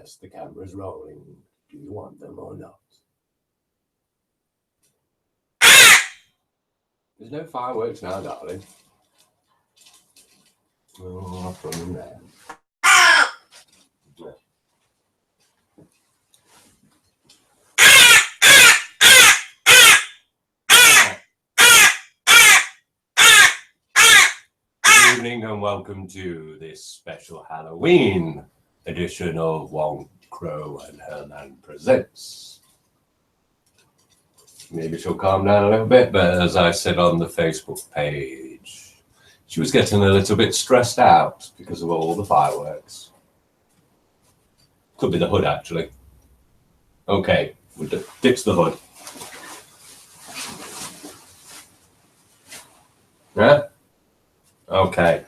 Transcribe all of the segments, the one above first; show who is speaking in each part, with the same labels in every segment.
Speaker 1: Yes, the camera's rolling. Do you want them or not? There's no fireworks now, darling. Oh, I'll put them there. Yeah. Good evening and welcome to this special Halloween edition of Wong Crow and Herman Presents. Maybe she'll calm down a little bit, but as I said on the Facebook page, she was getting a little bit stressed out because of all the fireworks. Could be the hood, actually. Okay, we'll ditch the hood. Yeah? Okay.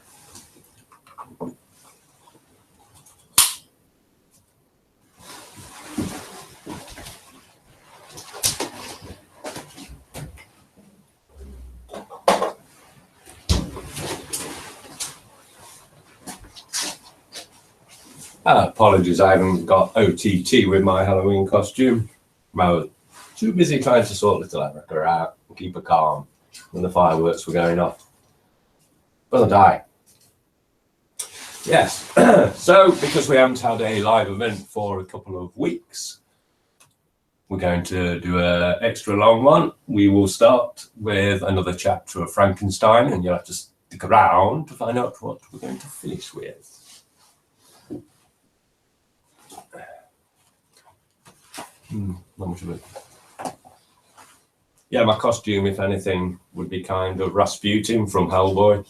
Speaker 1: Apologies, I haven't got OTT with my Halloween costume. I was too busy trying to sort little Erica out and keep her calm when the fireworks were going off. Will die. Yes, so because we haven't had a live event for a couple of weeks, we're going to do an extra long one. We will start with another chapter of Frankenstein, and you'll have to stick around to find out what we're going to finish with. Not much of it. Yeah, my costume, if anything, would be kind of Rasputin from Hellboy.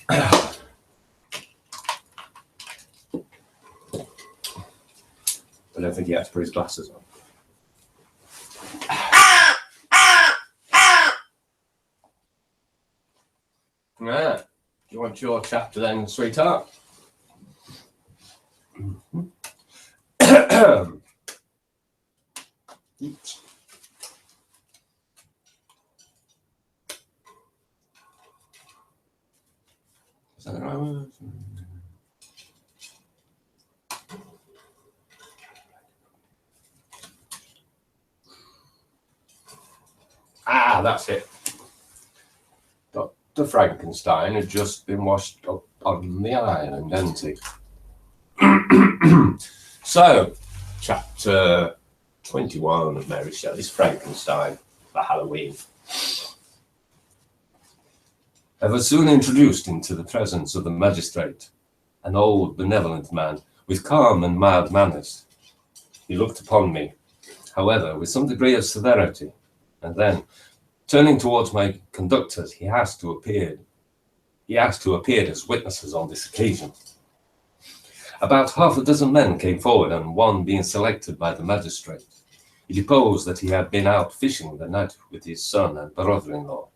Speaker 1: I don't think he has to put his glasses on. Yeah. Do you want your chapter then, sweetheart? Oops. Is that the right one? Ah, that's it. Dr. Frankenstein had just been washed up on the island, hadn't he? So, chapter 21 of Mary Shelley's Frankenstein for Halloween. I was soon introduced into the presence of the magistrate, an old benevolent man with calm and mild manners. He looked upon me, however, with some degree of severity, and then, turning towards my conductors, he asked who appeared as witnesses on this occasion. About half a dozen men came forward, and one being selected by the magistrate, he deposed that he had been out fishing the night with his son and brother-in-law,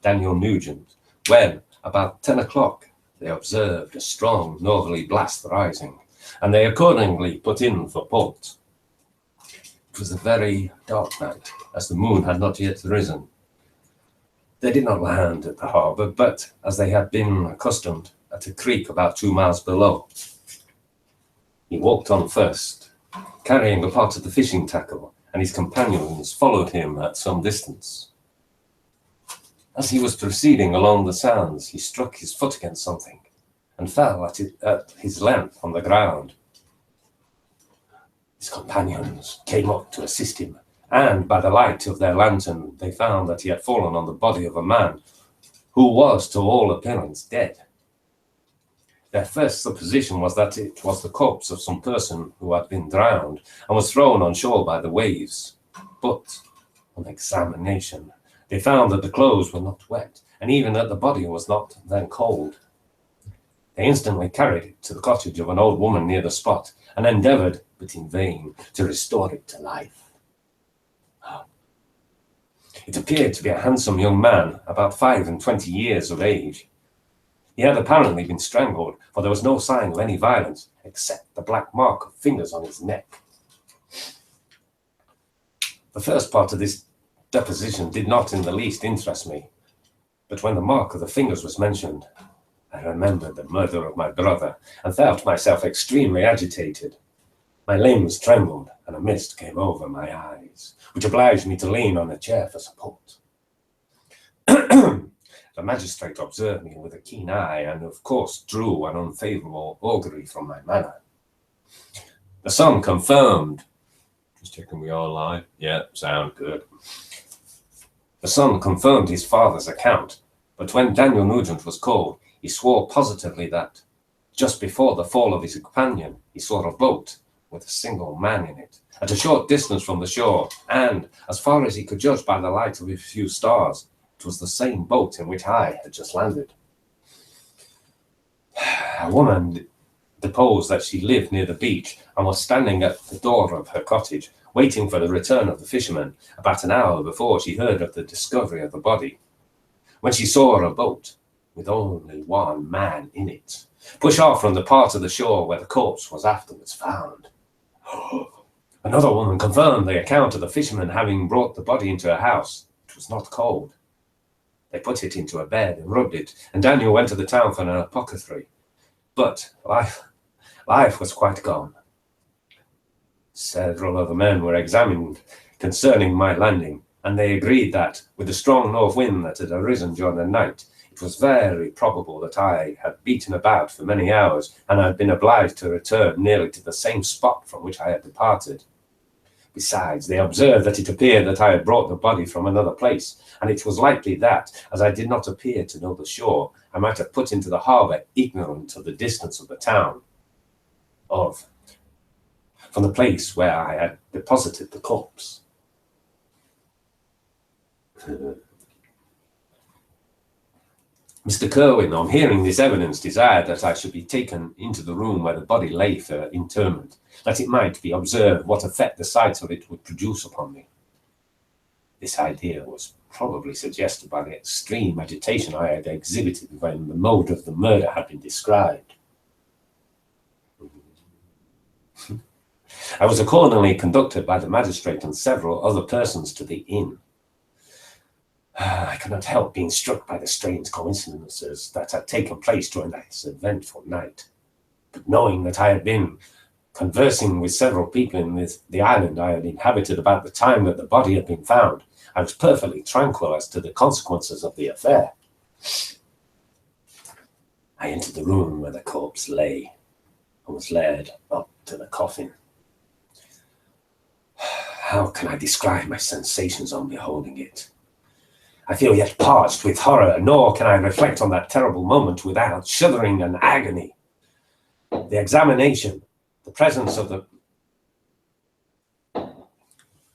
Speaker 1: Daniel Nugent, when, about 10 o'clock, they observed a strong northerly blast rising, and they accordingly put in for port. It was a very dark night, as the moon had not yet risen. They did not land at the harbour, but, as they had been accustomed, at a creek about 2 miles below. He walked on first, carrying a part of the fishing tackle, and his companions followed him at some distance. As he was proceeding along the sands, he struck his foot against something, and fell at his length on the ground. His companions came up to assist him, and by the light of their lantern, they found that he had fallen on the body of a man, who was, to all appearance, dead. Their first supposition was that it was the corpse of some person who had been drowned and was thrown on shore by the waves. But, on examination, they found that the clothes were not wet, and even that the body was not then cold. They instantly carried it to the cottage of an old woman near the spot, and endeavoured, but in vain, to restore it to life. It appeared to be a handsome young man, about 25 years of age. He had apparently been strangled, for there was no sign of any violence, except the black mark of fingers on his neck. The first part of this deposition did not in the least interest me, but when the mark of the fingers was mentioned, I remembered the murder of my brother and felt myself extremely agitated. My limbs trembled and a mist came over my eyes, which obliged me to lean on a chair for support. The magistrate observed me with a keen eye and, of course, drew an unfavourable augury from my manner. The son confirmed. Just checking we all live. Yeah, sound good. The son confirmed his father's account, but when Daniel Nugent was called, he swore positively that, just before the fall of his companion, he saw a boat with a single man in it, at a short distance from the shore, and, as far as he could judge by the light of a few stars, it was the same boat in which I had just landed. A woman deposed that she lived near the beach and was standing at the door of her cottage, waiting for the return of the fisherman, about an hour before she heard of the discovery of the body. When she saw a boat, with only one man in it, push off from the part of the shore where the corpse was afterwards found. Another woman confirmed the account of the fisherman having brought the body into her house. It was not cold. They put it into a bed and rubbed it, and Daniel went to the town for an apothecary. But life was quite gone. Several other men were examined concerning my landing, and they agreed that, with the strong north wind that had arisen during the night, it was very probable that I had beaten about for many hours and had been obliged to return nearly to the same spot from which I had departed. Besides, they observed that it appeared that I had brought the body from another place, and it was likely that, as I did not appear to know the shore, I might have put into the harbour ignorant of the distance of the town, from the place where I had deposited the corpse. Mr. Kerwin, on hearing this evidence, desired that I should be taken into the room where the body lay for interment, that it might be observed what effect the sight of it would produce upon me. This idea was probably suggested by the extreme agitation I had exhibited when the mode of the murder had been described. I was accordingly conducted by the magistrate and several other persons to the inn. I could not help being struck by the strange coincidences that had taken place during that eventful night. But knowing that I had been conversing with several people in the island I had inhabited about the time that the body had been found, I was perfectly tranquil as to the consequences of the affair. I entered the room where the corpse lay and was led up to the coffin. How can I describe my sensations on beholding it? I feel yet parched with horror, nor can I reflect on that terrible moment without shuddering and agony. The examination, the presence of the...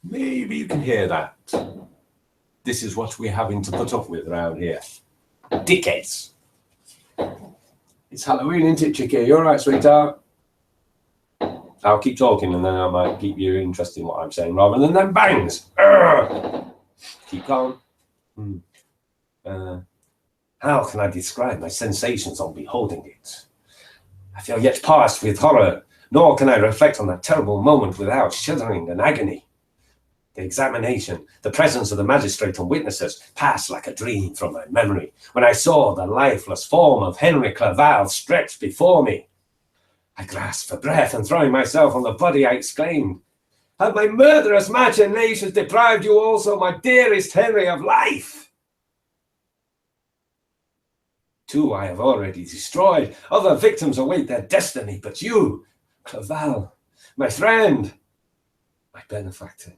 Speaker 1: Maybe you can hear that. This is what we're having to put up with around here. Dickheads. It's Halloween, isn't it, Chicky? You all right, sweetheart? I'll keep talking and then I might keep you interested in what I'm saying rather than them bangs. Keep calm. How can I describe my sensations on beholding it? I feel yet parched with horror, nor can I reflect on that terrible moment without shuddering and agony. The examination, the presence of the magistrate and witnesses passed like a dream from my memory when I saw the lifeless form of Henry Clerval stretched before me. I grasped for breath and throwing myself on the body, I exclaimed, "Have my murderous machinations deprived you also, my dearest Henry, of life? Two I have already destroyed. Other victims await their destiny, but you, Clerval, my friend, my benefactor."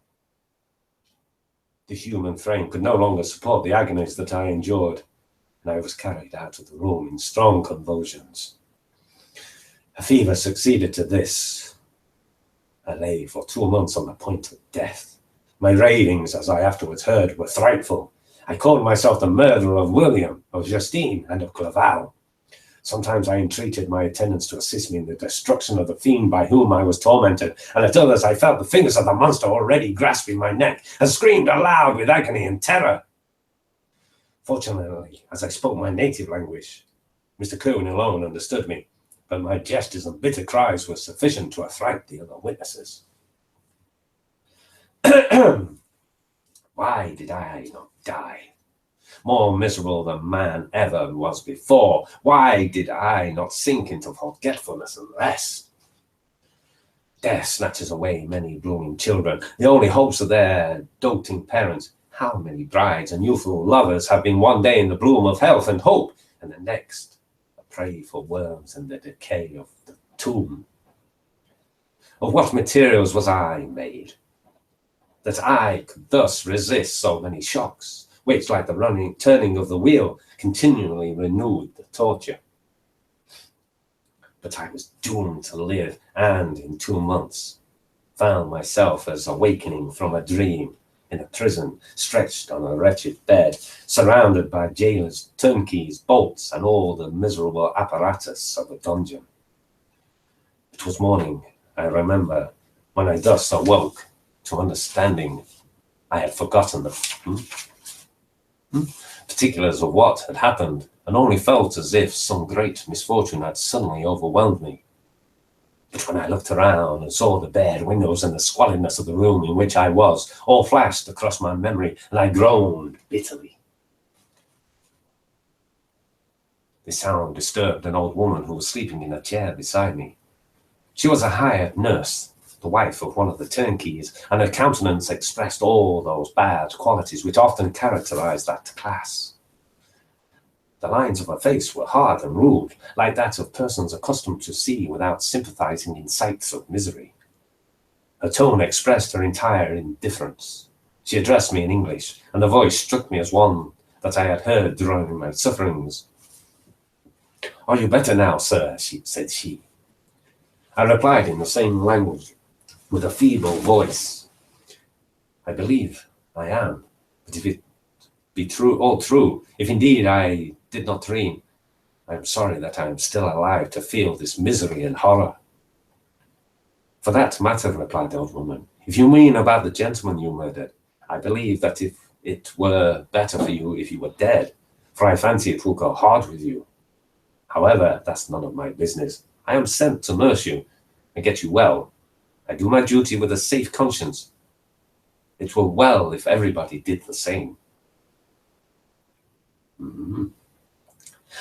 Speaker 1: The human frame could no longer support the agonies that I endured, and I was carried out of the room in strong convulsions. A fever succeeded to this. I lay for 2 months on the point of death. My ravings, as I afterwards heard, were frightful. I called myself the murderer of William, of Justine, and of Clerval. Sometimes I entreated my attendants to assist me in the destruction of the fiend by whom I was tormented, and at others I felt the fingers of the monster already grasping my neck, and screamed aloud with agony and terror. Fortunately, as I spoke my native language, Mr. Kerwin alone understood me, but my gestures and bitter cries were sufficient to affright the other witnesses. Why did I not die? more miserable than man ever was before. Why did I not sink into forgetfulness and rest? Death snatches away many blooming children, the only hopes of their doting parents. How many brides and youthful lovers have been one day in the bloom of health and hope, and the next a prey for worms and the decay of the tomb? Of what materials was I made, that I could thus resist so many shocks, which, like the turning of the wheel, continually renewed the torture? But I was doomed to live, and in 2 months found myself as awakening from a dream in a prison, stretched on a wretched bed, surrounded by jailers, turnkeys, bolts, and all the miserable apparatus of a dungeon. It was morning, I remember, when I thus awoke to understanding. I had forgotten the particulars of what had happened, and only felt as if some great misfortune had suddenly overwhelmed me. But when I looked around and saw the bare windows and the squalidness of the room in which I was, all flashed across my memory, and I groaned bitterly. The sound disturbed an old woman who was sleeping in a chair beside me. She was a hired nurse, the wife of one of the turnkeys, and her countenance expressed all those bad qualities which often characterize that class. The lines of her face were hard and rude, like that of persons accustomed to see without sympathizing in sights of misery. Her tone expressed her entire indifference. She addressed me in English, and the voice struck me as one that I had heard during my sufferings. "Are you better now, sir?" said she. I replied in the same language, with a feeble voice. "I believe I am, but if it be true, all true, if indeed I did not dream, I am sorry that I am still alive to feel this misery and horror." "For that matter," replied the old woman, "if you mean about the gentleman you murdered, I believe that if it were better for you if you were dead, for I fancy it will go hard with you. However, that's none of my business. I am sent to nurse you and get you well. I do my duty with a safe conscience. It were well if everybody did the same."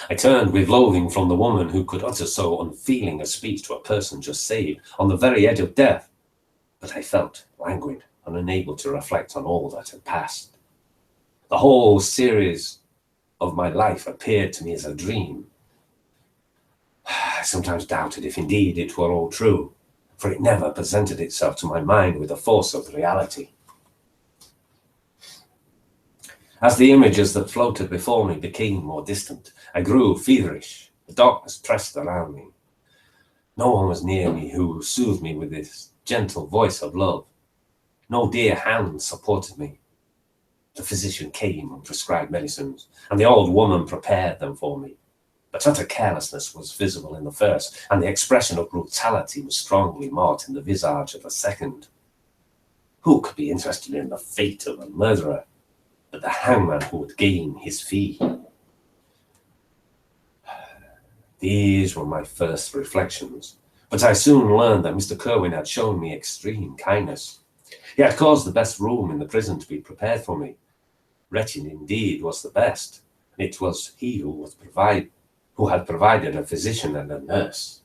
Speaker 1: I turned with loathing from the woman who could utter so unfeeling a speech to a person just saved, on the very edge of death, but I felt languid and unable to reflect on all that had passed. The whole series of my life appeared to me as a dream. I sometimes doubted if indeed it were all true, for it never presented itself to my mind with the force of reality. As the images that floated before me became more distant, I grew feverish. The darkness pressed around me. No one was near me who soothed me with this gentle voice of love. No dear hand supported me. The physician came and prescribed medicines, and the old woman prepared them for me. But utter carelessness was visible in the first, and the expression of brutality was strongly marked in the visage of the second. Who could be interested in the fate of a murderer but the hangman who would gain his fee? These were my first reflections, but I soon learned that Mr. Kirwin had shown me extreme kindness. He had caused the best room in the prison to be prepared for me. Wretched indeed was the best, and it was he who had provided a physician and a nurse.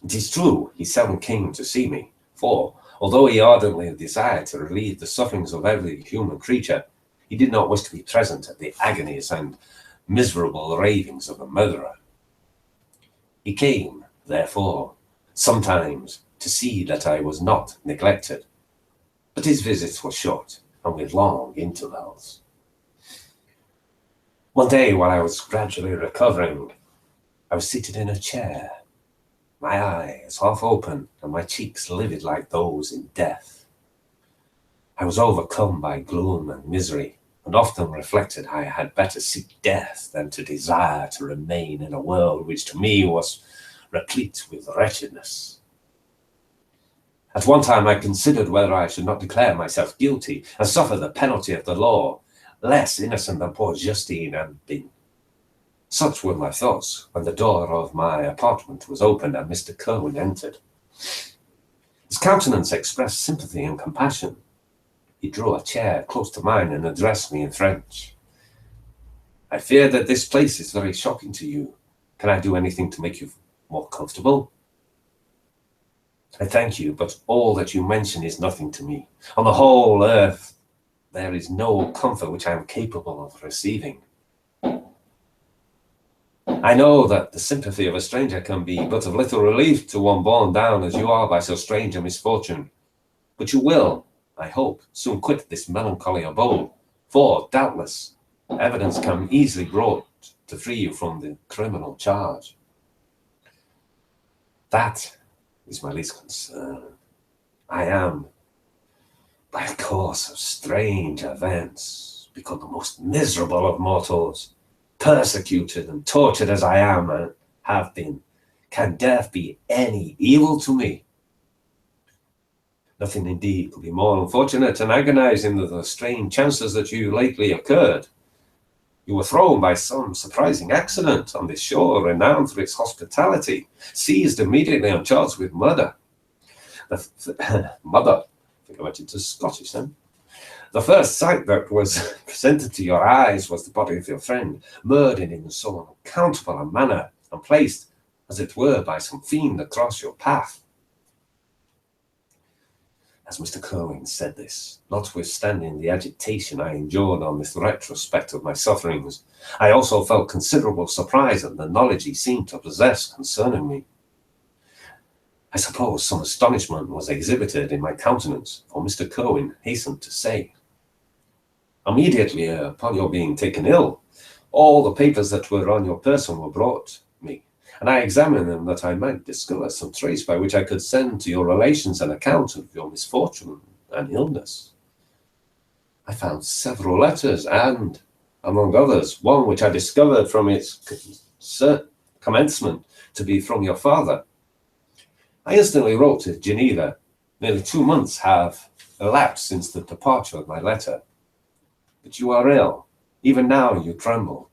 Speaker 1: It is true, he seldom came to see me, for, although he ardently desired to relieve the sufferings of every human creature, he did not wish to be present at the agonies and miserable ravings of a murderer. He came, therefore, sometimes to see that I was not neglected, but his visits were short and with long intervals. One day, while I was gradually recovering, I was seated in a chair, my eyes half open and my cheeks livid like those in death. I was overcome by gloom and misery, and often reflected I had better seek death than to desire to remain in a world which to me was replete with wretchedness. At one time I considered whether I should not declare myself guilty and suffer the penalty of the law, less innocent than poor Justine had been. Such were my thoughts when the door of my apartment was opened and Mr. Kirwin entered. His countenance expressed sympathy and compassion. He drew a chair close to mine and addressed me in French. I fear that this place is very shocking to you. Can I do anything to make you more comfortable? I thank you, but all that you mention is nothing to me. On the whole earth, there is no comfort which I am capable of receiving. I know that the sympathy of a stranger can be but of little relief to one borne down as you are by so strange a misfortune. But you will, I hope, soon quit this melancholy abode, for, doubtless, evidence can easily be brought to free you from the criminal charge. That is my least concern. I am, by a course of strange events, become the most miserable of mortals. Persecuted and tortured as I am and have been, can death be any evil to me? Nothing indeed could be more unfortunate and agonizing than the strange chances that you lately occurred. You were thrown by some surprising accident on this shore renowned for its hospitality, seized immediately and charged with murder. Mother, I think I went into Scottish then. The first sight that was presented to your eyes was the body of your friend, murdered in so unaccountable a manner, and placed, as it were, by some fiend across your path. As Mr. Curwen said this, notwithstanding the agitation I endured on this retrospect of my sufferings, I also felt considerable surprise at the knowledge he seemed to possess concerning me. I suppose some astonishment was exhibited in my countenance, for Mr. Curwen hastened to say, immediately upon your being taken ill, all the papers that were on your person were brought me, and I examined them that I might discover some trace by which I could send to your relations an account of your misfortune and illness. I found several letters and, among others, one which I discovered from its commencement to be from your father. I instantly wrote to Geneva. Nearly 2 months have elapsed since the departure of my letter. But you are ill. Even now you tremble.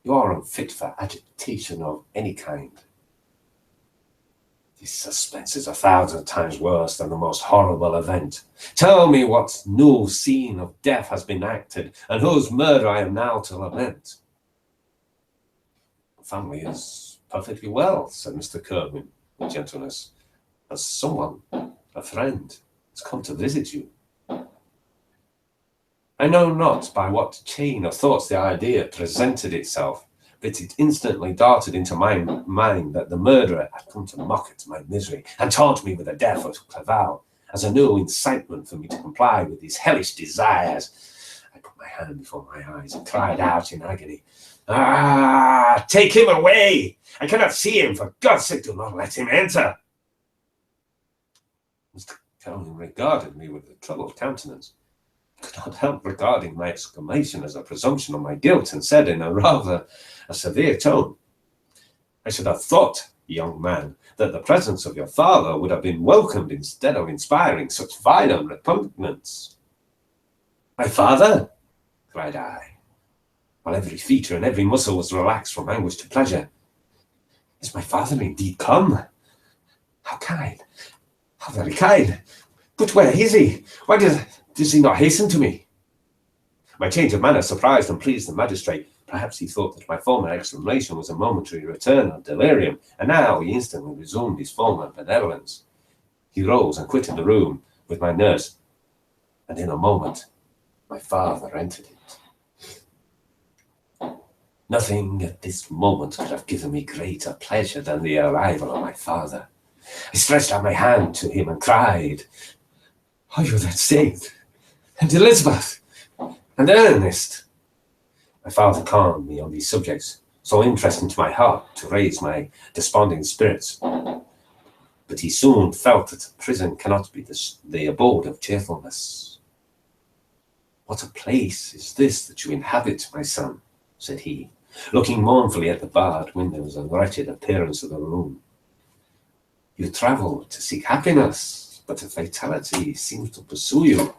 Speaker 1: You are unfit for agitation of any kind. This suspense is 1,000 times worse than the most horrible event. Tell me what new scene of death has been acted, and whose murder I am now to lament. The family is perfectly well, said Mr. Curwen with gentleness, as someone, a friend, has come to visit you. I know not by what chain of thoughts the idea presented itself, but it instantly darted into my mind that the murderer had come to mock at my misery and taunt me with the death of Clerval as a new incitement for me to comply with his hellish desires. I put my hand before my eyes and cried out in agony, "Ah, take him away! I cannot see him. For God's sake, do not let him enter." Mr. Curwen regarded me with a troubled countenance. I could not help regarding my exclamation as a presumption of my guilt, and said in a rather severe tone, "I should have thought, young man, that the presence of your father would have been welcomed instead of inspiring such violent repugnance." "My father?" cried I, while every feature and every muscle was relaxed from anguish to pleasure. "Is my father indeed come? How kind, how very kind! But where is he? Why does he not hasten to me?" My change of manner surprised and pleased the magistrate. Perhaps he thought that my former exclamation was a momentary return of delirium, and now he instantly resumed his former benevolence. He rose and quitted the room with my nurse, and in a moment my father entered it. Nothing at this moment could have given me greater pleasure than the arrival of my father. I stretched out my hand to him and cried, "Are you that saint? And Elizabeth? And Ernest?" My father calmed me on these subjects, so interesting to my heart to raise my desponding spirits. But he soon felt that a prison cannot be the abode of cheerfulness. "What a place is this that you inhabit, my son," said he, looking mournfully at the barred windows and wretched appearance of the room. "You travel to seek happiness, but a fatality seems to pursue you.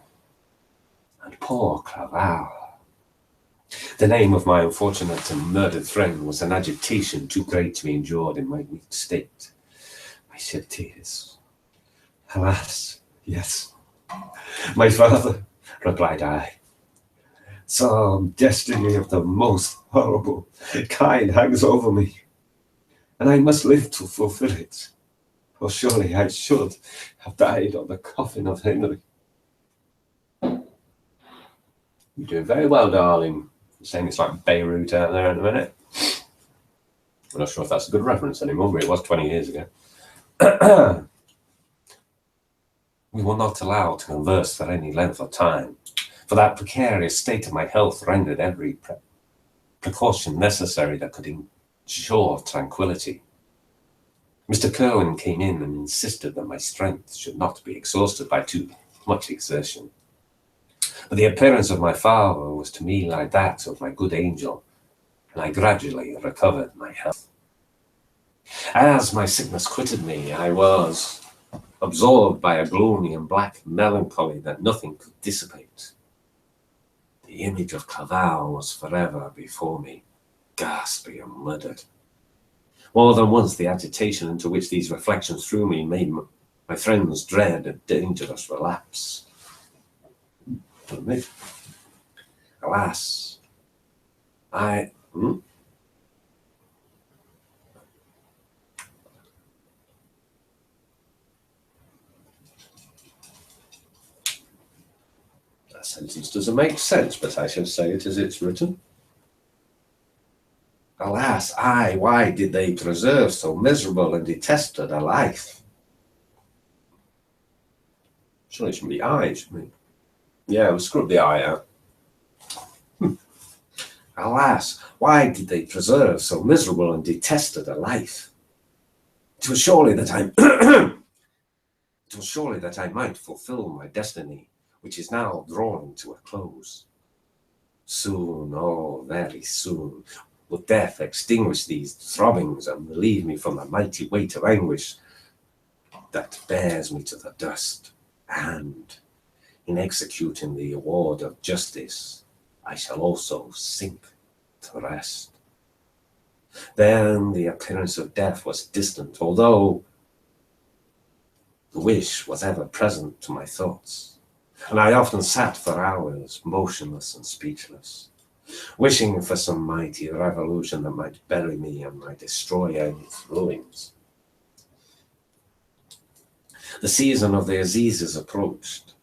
Speaker 1: And poor Clerval." The name of my unfortunate and murdered friend was an agitation too great to be endured in my weak state. I shed tears. Alas, yes, my father, replied I. Some destiny of the most horrible kind hangs over me, and I must live to fulfill it. Or surely I should have died on the coffin of Henry. You're doing very well, darling. You're saying it's like Beirut out there in a minute. I'm not sure if that's a good reference anymore, but it was 20 years ago. We were not allowed to converse for any length of time, for that precarious state of my health rendered every precaution necessary that could ensure tranquility. Mr. Kerwin came in and insisted that my strength should not be exhausted by too much exertion. But the appearance of my father was to me like that of my good angel, and I gradually recovered my health. As my sickness quitted me, I was absorbed by a gloomy and black melancholy that nothing could dissipate. The image of Clerval was forever before me, ghastly and murdered. More than once the agitation into which these reflections threw me made my friends dread a dangerous relapse. Alas, That sentence doesn't make sense, but I shall say it as it's written. Alas, why did they preserve so miserable and detested a life? Surely it shouldn't be I, shouldn't it? Yeah, we'll scrub the I out. Alas, why did they preserve so miserable and detested a life? It was surely that I might fulfill my destiny, which is now drawing to a close. Soon, oh, very soon, will death extinguish these throbbings and relieve me from the mighty weight of anguish that bears me to the dust. And in executing the award of justice, I shall also sink to rest. Then the appearance of death was distant, although the wish was ever present to my thoughts, and I often sat for hours motionless and speechless, wishing for some mighty revolution that might bury me and might destroy its ruins. The season of the Assizes approached.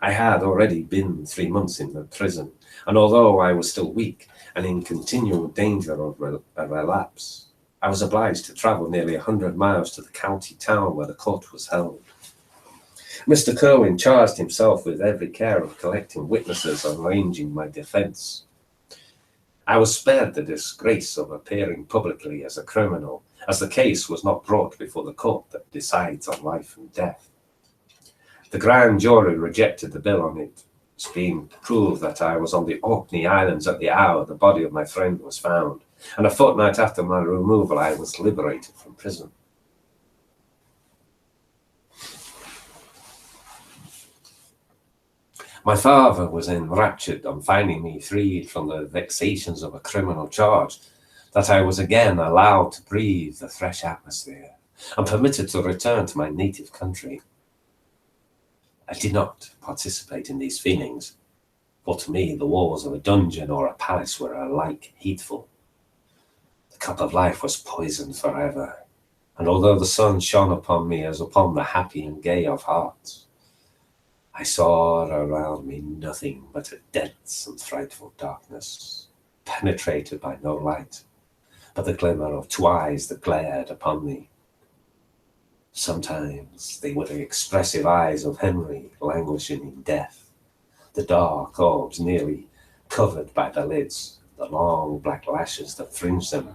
Speaker 1: I had already been 3 months in the prison, and although I was still weak and in continual danger of a relapse, I was obliged to travel nearly 100 miles to the county town where the court was held. Mr. Kerwin charged himself with every care of collecting witnesses and arranging my defense. I was spared the disgrace of appearing publicly as a criminal, as the case was not brought before the court that decides on life and death. The grand jury rejected the bill on it, being proved that I was on the Orkney Islands at the hour the body of my friend was found, and a fortnight after my removal I was liberated from prison. My father was enraptured on finding me freed from the vexations of a criminal charge, that I was again allowed to breathe the fresh atmosphere, and permitted to return to my native country. I did not participate in these feelings, for to me the walls of a dungeon or a palace were alike hateful. The cup of life was poisoned forever, and although the sun shone upon me as upon the happy and gay of hearts, I saw around me nothing but a dense and frightful darkness, penetrated by no light, but the glimmer of 2 eyes that glared upon me. Sometimes they were the expressive eyes of Henry languishing in death, the dark orbs nearly covered by the lids, the long black lashes that fringed them.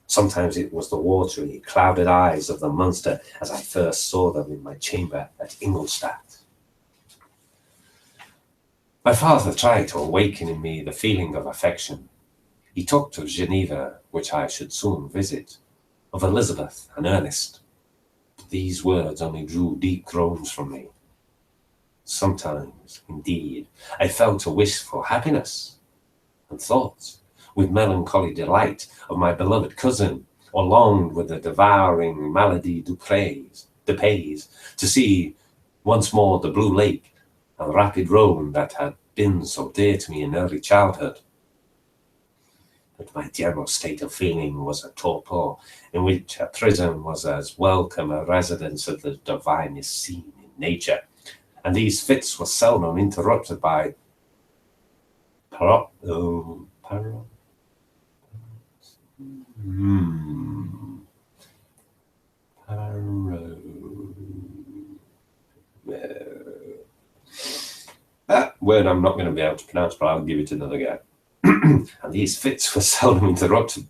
Speaker 1: Sometimes it was the watery, clouded eyes of the monster as I first saw them in my chamber at Ingolstadt. My father tried to awaken in me the feeling of affection. He talked of Geneva, which I should soon visit, of Elizabeth and Ernest. But these words only drew deep groans from me. Sometimes, indeed, I felt a wish for happiness, and thought, with melancholy delight, of my beloved cousin, or longed with the devouring malady du Pays, to see once more the blue lake, and rapid roam that had been so dear to me in early childhood. But my general state of feeling was a torpor, in which a prison was as welcome a residence of the divinest scene in nature, and these fits were seldom interrupted by that word I'm not going to be able to pronounce, but I'll give it another go. And these fits were seldom interrupted,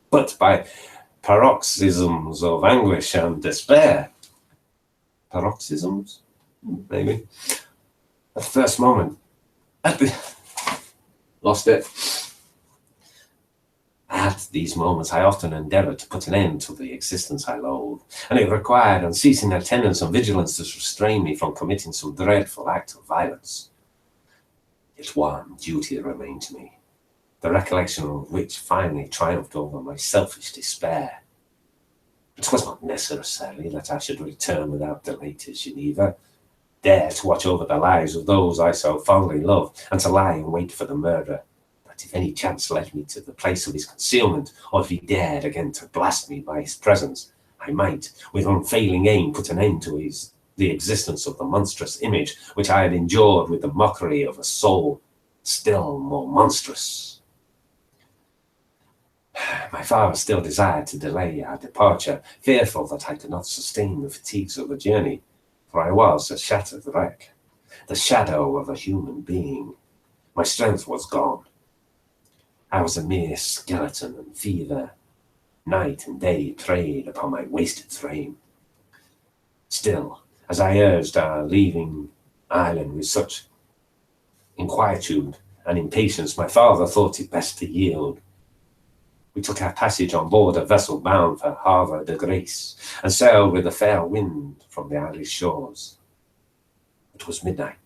Speaker 1: but by paroxysms of anguish and despair. Paroxysms? Maybe. At the first moment, lost it. At these moments, I often endeavored to put an end to the existence I loathed, and it required unceasing attendance and vigilance to restrain me from committing some dreadful act of violence. Yet one duty remained to me, the recollection of which finally triumphed over my selfish despair. It was not necessary that I should return without delay to Geneva, there to watch over the lives of those I so fondly loved, and to lie in wait for the murderer. But if any chance led me to the place of his concealment, or if he dared again to blast me by his presence, I might, with unfailing aim, put an end to the existence of the monstrous image which I had endured with the mockery of a soul still more monstrous. My father still desired to delay our departure, fearful that I could not sustain the fatigues of the journey, for I was a shattered wreck, the shadow of a human being. My strength was gone. I was a mere skeleton, and fever, night and day, preyed upon my wasted frame. Still, as I urged our leaving Ireland with such inquietude and impatience, my father thought it best to yield. We took our passage on board a vessel bound for Havre de Grace, and sailed with a fair wind from the Irish shores. It was midnight.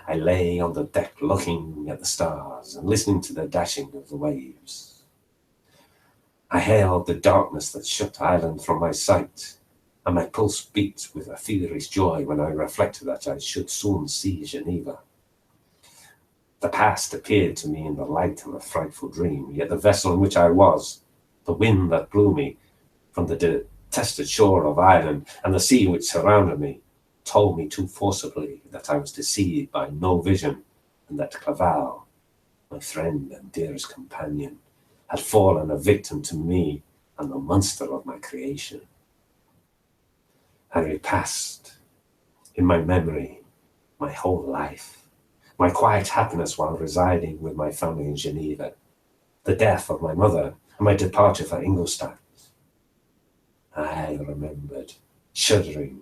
Speaker 1: I lay on the deck looking at the stars and listening to the dashing of the waves. I hailed the darkness that shut Ireland from my sight, and my pulse beat with a feverish joy when I reflected that I should soon see Geneva. The past appeared to me in the light of a frightful dream, yet the vessel in which I was, the wind that blew me from the detested shore of Ireland, and the sea which surrounded me, told me too forcibly that I was deceived by no vision, and that Clerval, my friend and dearest companion, had fallen a victim to me and the monster of my creation. I repassed in my memory my whole life, my quiet happiness while residing with my family in Geneva, the death of my mother, and my departure for Ingolstadt. I remembered, shuddering,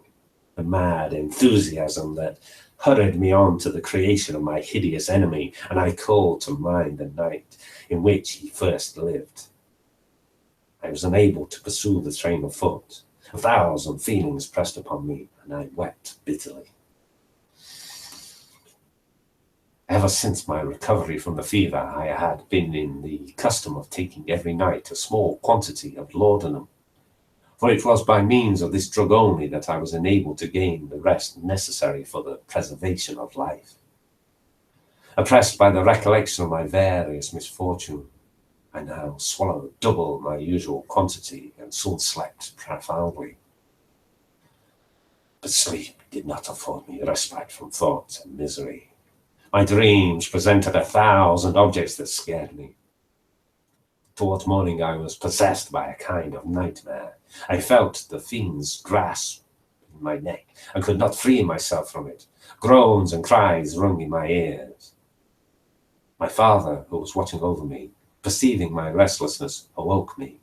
Speaker 1: the mad enthusiasm that hurried me on to the creation of my hideous enemy, and I called to mind the night in which he first lived. I was unable to pursue the train of thought. 1,000 feelings pressed upon me, and I wept bitterly. Ever since my recovery from the fever, I had been in the custom of taking every night a small quantity of laudanum, for it was by means of this drug only that I was enabled to gain the rest necessary for the preservation of life. Oppressed by the recollection of my various misfortunes, I now swallowed double my usual quantity and soon slept profoundly. But sleep did not afford me respite from thought and misery. My dreams presented 1,000 objects that scared me. Towards morning I was possessed by a kind of nightmare. I felt the fiend's grasp in my neck and could not free myself from it. Groans and cries rung in my ears. My father, who was watching over me, perceiving my restlessness, awoke me.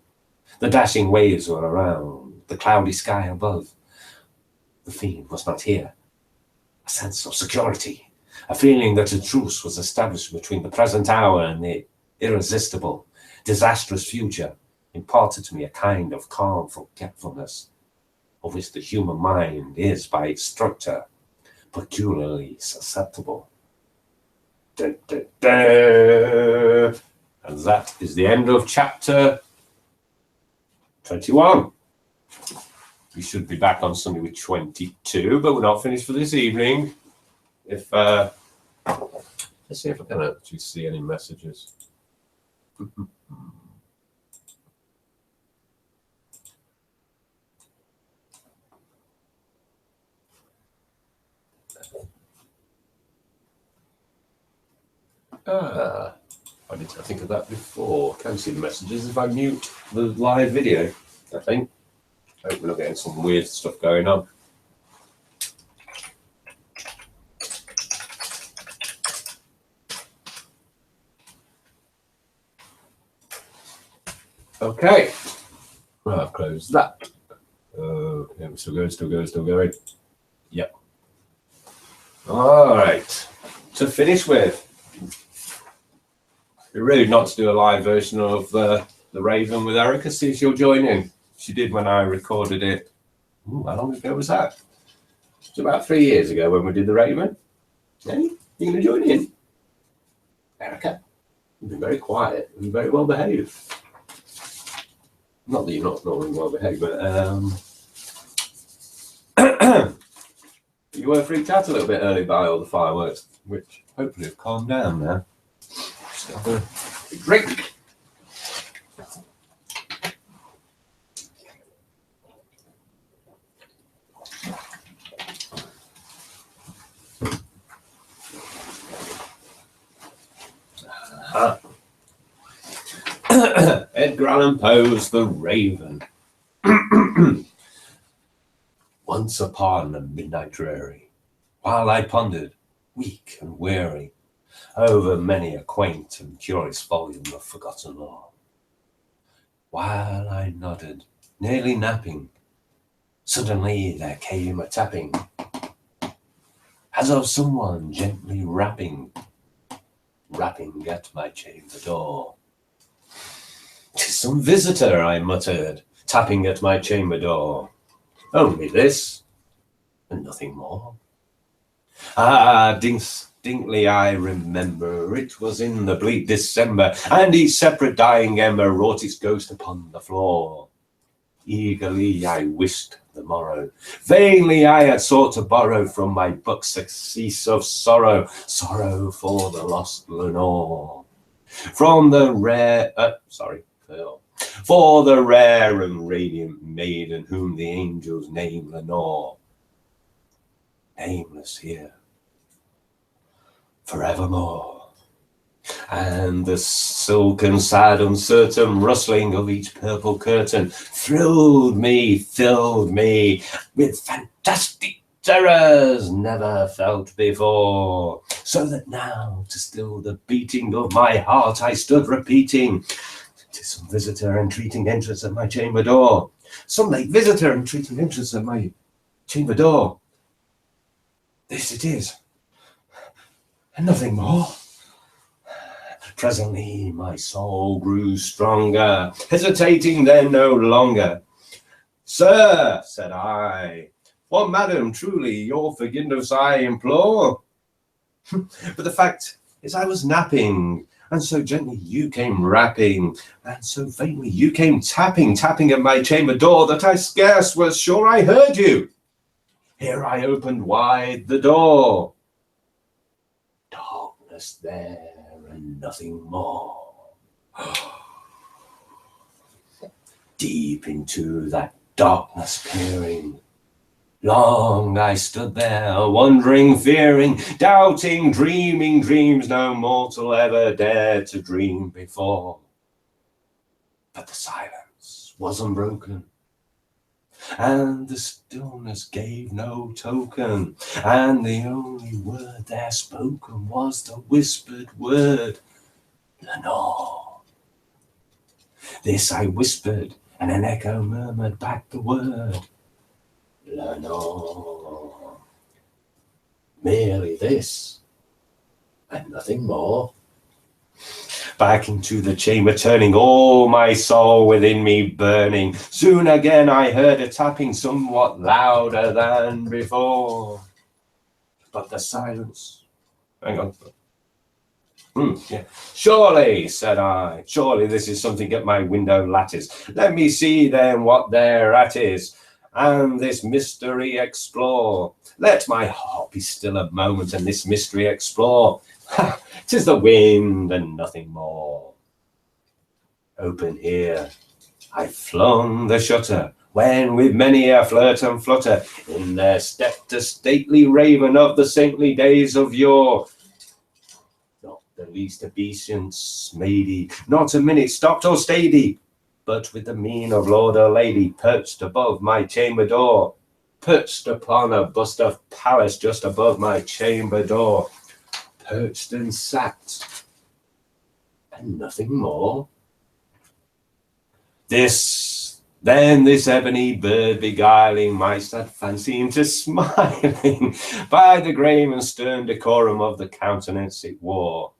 Speaker 1: The dashing waves were around, the cloudy sky above. The fiend was not here. A sense of security, a feeling that a truce was established between the present hour and the irresistible, disastrous future, imparted to me a kind of calm forgetfulness, of which the human mind is, by its structure, peculiarly susceptible. And that is the end of chapter 21. We should be back on Sunday with 22, but we're not finished for this evening.
Speaker 2: if let's see if I can actually see any messages. I need to think of that before. Can't see the messages if I mute the live video, I think. Hope we're not getting some weird stuff going on. Okay. Well, I've closed that. Okay, we're still going. Yep. All right. To finish with, it'd be rude not to do a live version of the Raven with Erica. See if she'll join in. She did when I recorded it. Ooh, how long ago was that? It was about 3 years ago when we did the Raven. Hey, you going to join in? Erica, you've been very quiet and very well behaved. Not that you're not normally well behaved, but you were freaked out a little bit early by all the fireworks, which hopefully have calmed down now. Just have a drink. Edgar Allan Poe's The Raven. Once upon a midnight dreary, while I pondered, weak and weary, over many a quaint and curious volume of forgotten lore, while I nodded, nearly napping, suddenly there came a tapping, as of someone gently rapping at my chamber door. "'Tis some visitor," I muttered, tapping at my chamber door. "Only this, and nothing more." Distinctly I remember, it was in the bleak December, and each separate dying ember wrought its ghost upon the floor. Eagerly I wished the morrow, vainly I had sought to borrow from my book surcease of sorrow for the lost Lenore. For the rare and radiant maiden whom the angels name Lenore, nameless here forevermore. And the silken, sad, uncertain rustling of each purple curtain filled me with fantastic terrors never felt before, so that now, to still the beating of my heart, I stood repeating, "'Tis some visitor entreating entrance at my chamber door. Some late visitor entreating entrance at my chamber door. This it is, and nothing more." Presently my soul grew stronger, hesitating then no longer. "Sir," said I, "for madam, truly your forgiveness I implore. But the fact is I was napping, and so gently you came rapping, and so faintly you came tapping at my chamber door, that I scarce was sure I heard you. Here I opened wide the door. Darkness there, and nothing more. Deep into that darkness peering, long I stood there, wondering, fearing, doubting, dreaming dreams no mortal ever dared to dream before. But the silence was unbroken, and the stillness gave no token, and the only word there spoken was the whispered word, Lenore. This I whispered, and an echo murmured back the word, Lenore. Merely this, and nothing more. Back into the chamber turning, all my soul within me burning. Soon again I heard a tapping somewhat louder than before. But the silence... Hang on. Yeah. "Surely," said I, "surely this is something at my window lattice. Let me see then what thereat is." and this mystery explore. Let my heart be still a moment and this mystery explore. 'Tis the wind and nothing more. Open here, I flung the shutter, when with many a flirt and flutter, in there stepped a stately raven of the saintly days of yore. Not the least obeisance made he, not a minute stopped or stayed he, but with the mien of lord or lady, perched above my chamber door, perched upon a bust of Pallas just above my chamber door, perched and sat, and nothing more. Then this ebony bird beguiling my sad fancy into smiling by the grave and stern decorum of the countenance it wore.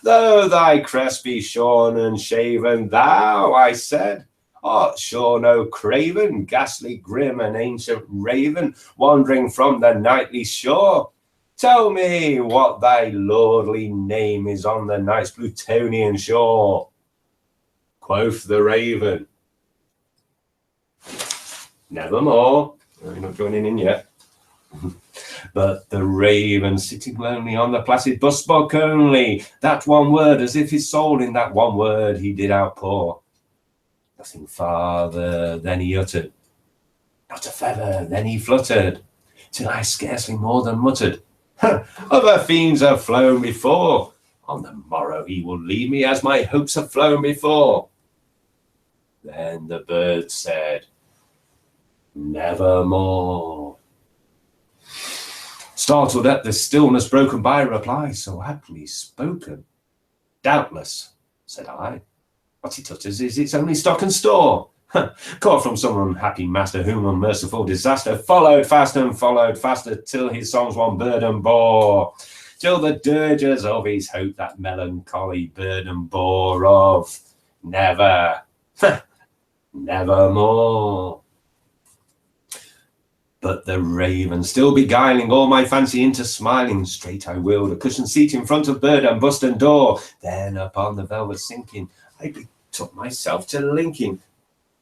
Speaker 2: Though thy crest be shorn and shaven, thou, I said, art sure no craven, ghastly, grim, and ancient raven, wandering from the nightly shore. Tell me what thy lordly name is on the night's Plutonian shore. Quoth the raven, nevermore. You're not joining in yet. But the raven, sitting lonely on the placid bust, spoke only that one word, as if his soul in that one word he did outpour. Nothing farther than he uttered, not a feather then he fluttered, till I scarcely more than muttered, other fiends have flown before, on the morrow he will leave me as my hopes have flown before. Then the bird said, nevermore. Startled at the stillness broken by a reply so aptly spoken. Doubtless, said I, what it utters is its only stock and store, caught from some unhappy master whom unmerciful disaster followed fast and followed faster, till his songs one burden bore, till the dirges of his hope that melancholy burden bore of never, nevermore. But the raven, still beguiling all my fancy into smiling, straight I willed a cushioned seat in front of bird and bust and door. Then upon the velvet sinking, I betook myself to linking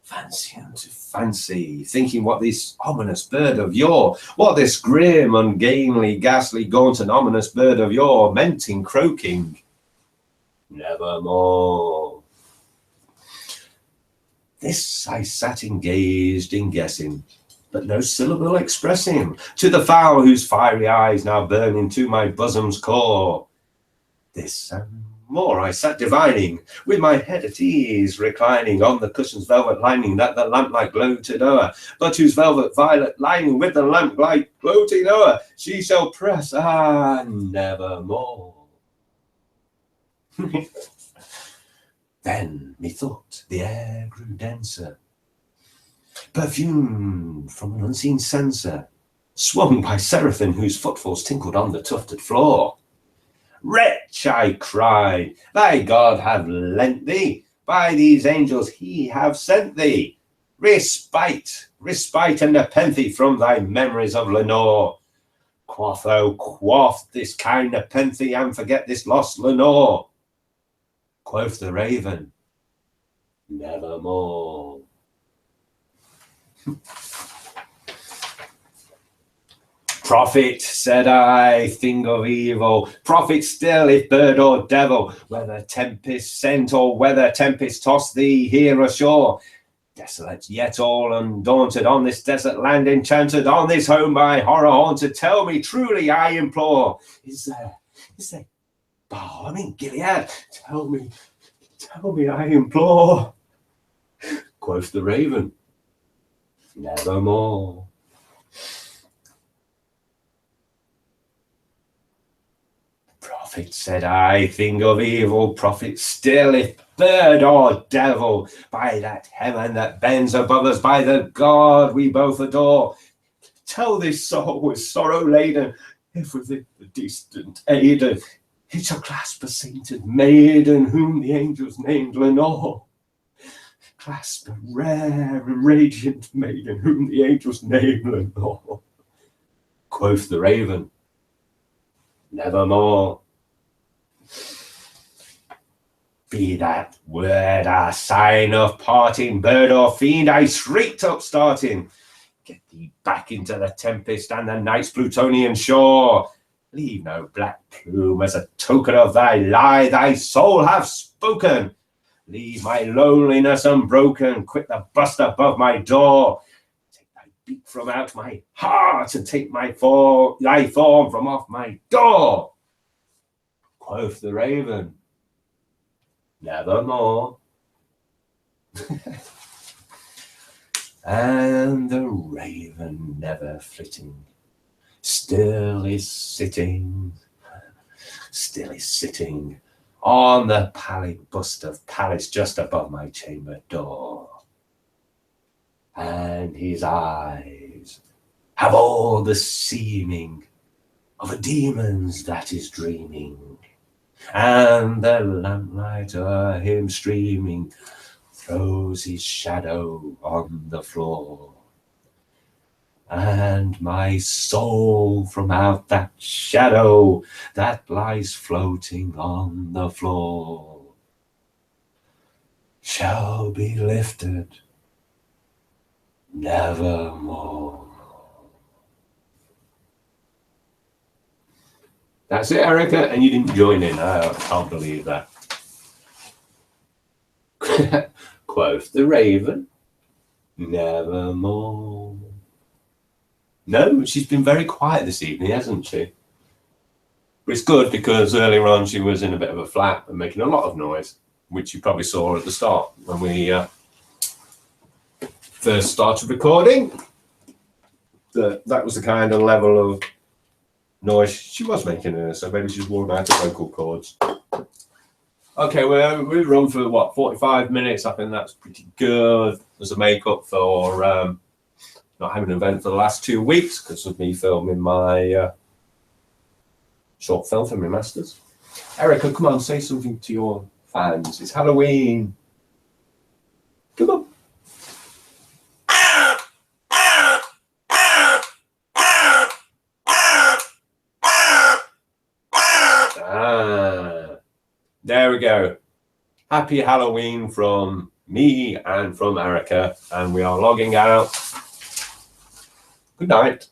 Speaker 2: fancy unto fancy, thinking what this ominous bird of yore, what this grim, ungainly, ghastly, gaunt and ominous bird of yore meant in croaking, nevermore. This I sat engaged in guessing, but no syllable expressing, to the fowl whose fiery eyes now burn into my bosom's core. This and more I sat divining, with my head at ease reclining on the cushion's velvet lining that the lamplight gloated o'er, but whose velvet violet lining with the lamplight gloating o'er she shall press, nevermore. Then methought the air grew denser, perfumed from an unseen censer, swung by seraphim whose footfalls tinkled on the tufted floor. Wretch, I cried, thy God have lent thee, by these angels he have sent thee, respite, respite and nepenthe from thy memories of Lenore. Quaff, oh, quaff this kind nepenthe and forget this lost Lenore. Quoth the raven, nevermore. Prophet, said I, thing of evil, prophet still, if bird or devil, whether tempest sent or whether tempest tossed thee here ashore, desolate yet all undaunted, on this desert land enchanted, on this home by horror haunted, tell me truly, I implore, is there balm in Gilead? Tell me, I implore. Quoth the raven, nevermore. Prophet, said I, thing of evil, prophet still, if bird or devil, by that heaven that bends above us, by the God we both adore, tell this soul with sorrow laden, if with it the distant Aidan, it shall clasp a sainted maiden whom the angels named Lenore. Clasp a rare and radiant maiden whom the angels named Lenore. Quoth the raven, nevermore. Be that word a sign of parting, bird or fiend, I shrieked up starting. Get thee back into the tempest and the night's Plutonian shore. Leave no black plume as a token of thy lie, thy soul hath spoken. Leave my loneliness unbroken, quit the bust above my door. Take thy beak from out my heart and take thy form from off my door. Quoth the raven, nevermore. And the raven, never flitting, still is sitting on the pallid bust of Pallas just above my chamber door. And his eyes have all the seeming of a demon's that is dreaming, and the lamplight o'er him streaming throws his shadow on the floor. And my soul from out that shadow that lies floating on the floor shall be lifted nevermore. That's it, Erica, and you didn't join in. I can't believe that. Quoth the raven, nevermore. No, she's been very quiet this evening, hasn't she? But it's good because earlier on she was in a bit of a flap and making a lot of noise, which you probably saw at the start when we first started recording. That was the kind of level of noise she was making, so maybe she's worn out of vocal cords. Okay, we've run for what, 45 minutes. I think that's pretty good as a make-up for not having an event for the last 2 weeks because of me filming my short film for my masters. Erica, come on, say something to your fans. It's Halloween. Come on. There we go. Happy Halloween from me and from Erica, and we are logging out. Good night.